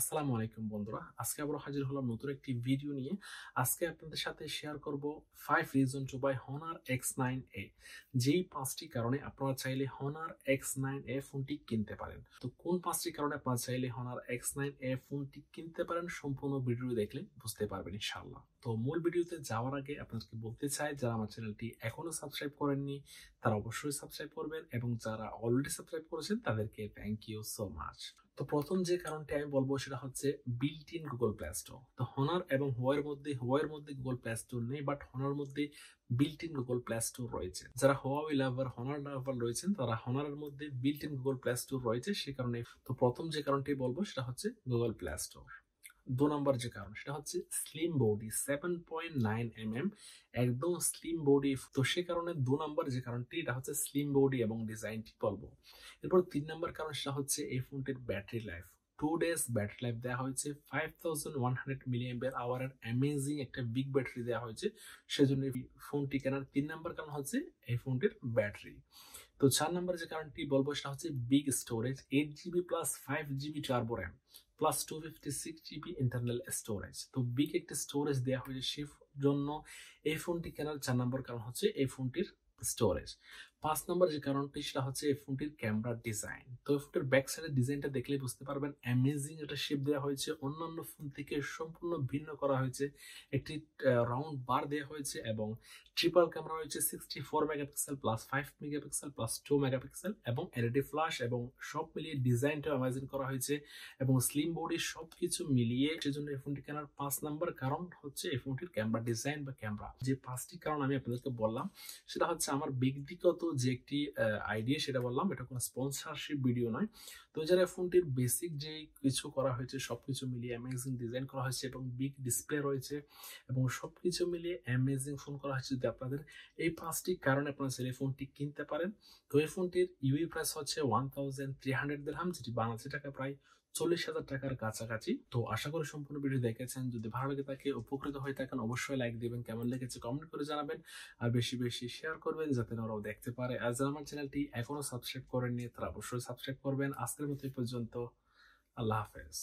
আসসালামু আলাইকুম বন্ধুরা, আজকে আবার হাজির হলাম নতুন একটি ভিডিও নিয়ে। আজকে আপনাদের সাথে শেয়ার করব 5 reason to by Honor X9a। যেই 5টি কারণে আপনারা চাইলে Honor X9a ফোনটি কিনতে পারেন। তো কোন 5টি কারণে আপনারা চাইলে Honor X9a ফোনটি কিনতে পারেন, সম্পূর্ণ ভিডিও দেখলে বুঝতে পারবেন ইনশাআল্লাহ। তো মূল ভিডিওতে যাওয়ার আগে আপনাদেরকে বলতে চাই, যারা আমার চ্যানেলটি এখনো সাবস্ক্রাইব করেননি তারা অবশ্যই সাবস্ক্রাইব করবেন, এবং যারা অলরেডি সাবস্ক্রাইব করেছেন তাদেরকে থ্যাংক ইউ সো মাচ। তো প্রথম যে কারণটি আমি বলবো সেটা হচ্ছে built in Google play store. তো হনার এবং হোয়াইয়ের মধ্যে গুগল প্লে স্টোর নেই, বাট হনার মধ্যে built in Google play store রয়েছে। যারা হোয়াই লাভার, হনার লাভার রয়েছেন তারা হনারের মধ্যে built in Google play store রয়েছে, সে কারণে। তো প্রথম যে কারণটি বলবো সেটা হচ্ছে গুগল প্লে স্টোর। 2 নম্বর যে কারণ সেটা হচ্ছে স্লিম বডি, 7.9 mm, একদম স্লিম বডি। তো সে কারণে 2 নম্বর যে কারণটি এটা হচ্ছে স্লিম বডি এবং ডিজাইনটি বলবো। এরপর 3 নম্বর কারণ সেটা হচ্ছে এই ফোনটির battery life. 2 days battery life দেওয়া হয়েছে, 5100 mAh এর অ্যামেজিং একটা বিগ ব্যাটারি দেওয়া হয়েছে, সেজন্য এই ফোনটি কেনার 3 নম্বর কারণ হচ্ছে এই ফোনটির ব্যাটারি। তো 4 নম্বর যে কারণটি বলবো সেটা হচ্ছে big storage, 8GB plus 5GB turbo RAM plus 256GB internal storage. তো বিগ একটা স্টোরেজ দেওয়া হয়েছে, সেই জন্য এই ফোনটি কেনার 4 নম্বর কারণ হচ্ছে এই ফোনটির স্টোরেজ। 5 নম্বর যে কারণটি সেটা হচ্ছে এই ফোনটির ক্যামেরার ডিজাইন। তো এই ফোনটির ব্যাক সাইডের ডিজাইনটা দেখলে বুঝতে পারবেন, অ্যামেজিং একটা শেপ দেওয়া হয়েছে, অন্যান্য ফোন থেকে সম্পূর্ণ ভিন্ন করা হয়েছে। একটি রাউন্ড বার দেওয়া হয়েছে এবং ট্রিপল ক্যামেরা রয়েছে, 64 megapixel plus 5 megapixel plus 2 megapixel, এবং এলইডি ফ্ল্যাশ, এবং সব মিলিয়ে ডিজাইনটা অ্যামেজিং করা হয়েছে এবং স্লিম বডি সবকিছু মিলিয়ে, সেজন্য এই ফোনটি কেনার 5 নম্বর কারণ হচ্ছে এই ফোনটির ক্যামেরা ডিজাইন বা ক্যামেরা। যে 5টি কারণ আমি আপনাদেরকে বললাম সেটা হচ্ছে আমার ব্যক্তিগত যে একটি আইডিয়া সেটা বললাম, এটা কোনো স্পন্সরশিপ ভিডিও নয়। তো যারা ফোনটির বেসিক যে কিছু করা হয়েছে সবকিছু মিলিয়ে অ্যামেজিং ডিজাইন করা হয়েছে এবং বিগ ডিসপ্লে রয়েছে এবং সবকিছু মিলিয়ে অ্যামেজিং ফোন করা হয়েছে। যদি আপনাদের এই 5টি কারণে আপনারা সেই ফোনটি কিনতে পারেন। তো এই ফোনটির ইউই প্রাইস হচ্ছে 1300 দিরহাম, যেটি বাংলাদেশি টাকা প্রায় 40,000 টাকার কাছাকাছি। তো আশা করি সম্পূর্ণ ভিডিও দেখেছেন। যদি ভালো লাগে থাকে, উপকৃত হয়ে থাকেন, অবশ্যই লাইক দিবেন, কেমন লেগেছে কমেন্ট করে জানাবেন, আর বেশি বেশি শেয়ার করবেন যাতে ওরাও দেখতে পারে। আর যারা আমার চ্যানেলটি এখনো সাবস্ক্রাইব করেননি তারা অবশ্যই সাবস্ক্রাইব করবেন। আজকের মতো এই পর্যন্ত, আল্লাহ হাফেজ।